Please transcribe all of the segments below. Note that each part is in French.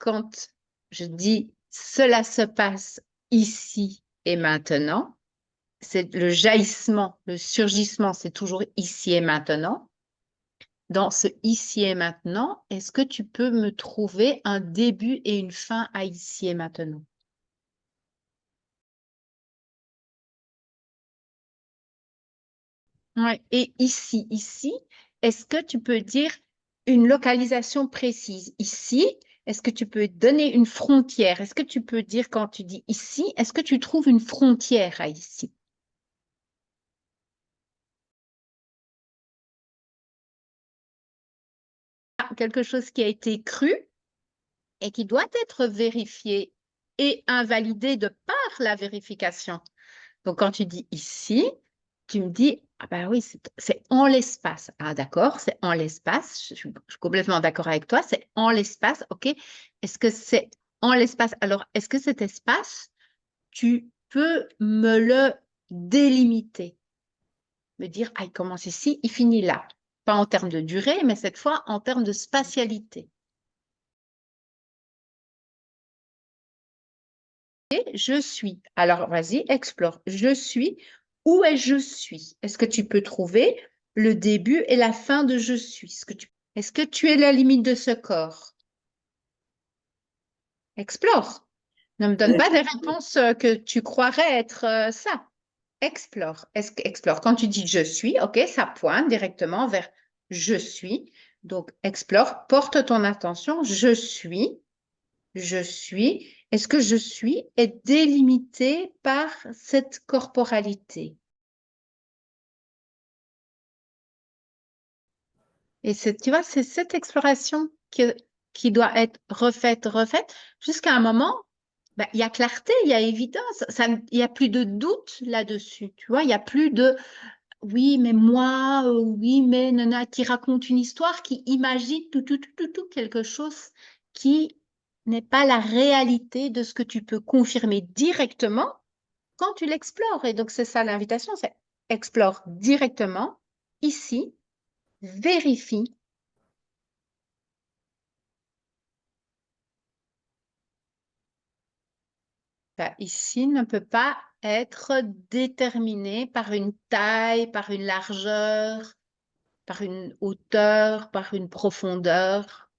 quand je dis cela se passe ici et maintenant, c'est le jaillissement, le surgissement, c'est toujours ici et maintenant. Dans ce ici et maintenant, est-ce que tu peux me trouver un début et une fin à ici et maintenant? Ouais. Et ici, est-ce que tu peux dire une localisation précise? Ici, est-ce que tu peux donner une frontière? Est-ce que tu peux dire quand tu dis ici, est-ce que tu trouves une frontière à ici? Quelque chose qui a été cru et qui doit être vérifié et invalidé de par la vérification. Donc, quand tu dis ici, tu me dis, ah ben oui, c'est en l'espace. Ah d'accord, c'est en l'espace. Je suis complètement d'accord avec toi, c'est en l'espace, ok. Est-ce que c'est en l'espace? Alors, est-ce que cet espace, tu peux me le délimiter? Me dire, ah, il commence ici, il finit là. Pas en termes de durée, mais cette fois en termes de spatialité. Et je suis. Alors, vas-y, explore. Je suis. Où est je suis? Est-ce que tu peux trouver le début et la fin de je suis? Est-ce que tu es la limite de ce corps? Explore. Ne me donne pas des réponses que tu croirais être ça. Explore. Explore. Quand tu dis je suis, ok, ça pointe directement vers je suis. Donc, explore. Porte ton attention. Je suis. Je suis. Est-ce que je suis est délimité par cette corporalité? Et tu vois, c'est cette exploration qui doit être refaite, jusqu'à un moment, ben, il y a clarté, il y a évidence, il n'y a plus de doute là-dessus, tu vois, il n'y a plus de oui, mais moi, oui, mais nana, qui raconte une histoire, qui imagine tout, quelque chose qui n'est pas la réalité de ce que tu peux confirmer directement quand tu l'explores. Et donc, c'est ça l'invitation, c'est explore directement, ici, vérifie. Ben, ici ne peut pas être déterminé par une taille, par une largeur, par une hauteur, par une profondeur.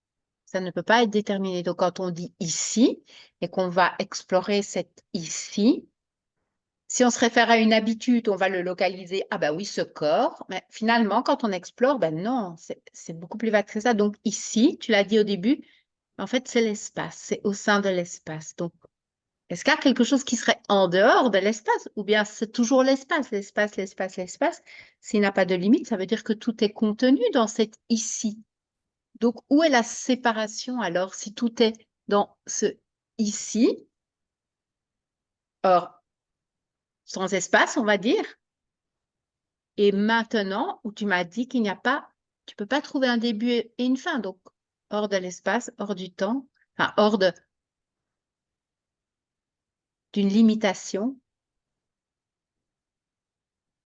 Ça ne peut pas être déterminé. Donc, quand on dit ici et qu'on va explorer cet ici, si on se réfère à une habitude, on va le localiser. Ah ben oui, ce corps. Mais finalement, quand on explore, ben non, c'est beaucoup plus vaste que ça. Donc ici, tu l'as dit au début, en fait, c'est l'espace, c'est au sein de l'espace. Donc, est-ce qu'il y a quelque chose qui serait en dehors de l'espace? Ou bien c'est toujours l'espace, l'espace, l'espace, l'espace? S'il n'a pas de limite, ça veut dire que tout est contenu dans cet ici. Donc, où est la séparation alors si tout est dans ce ici, or sans espace, on va dire, et maintenant où tu m'as dit qu'il n'y a pas, tu peux pas trouver un début et une fin, donc hors de l'espace, hors du temps, enfin d'une limitation,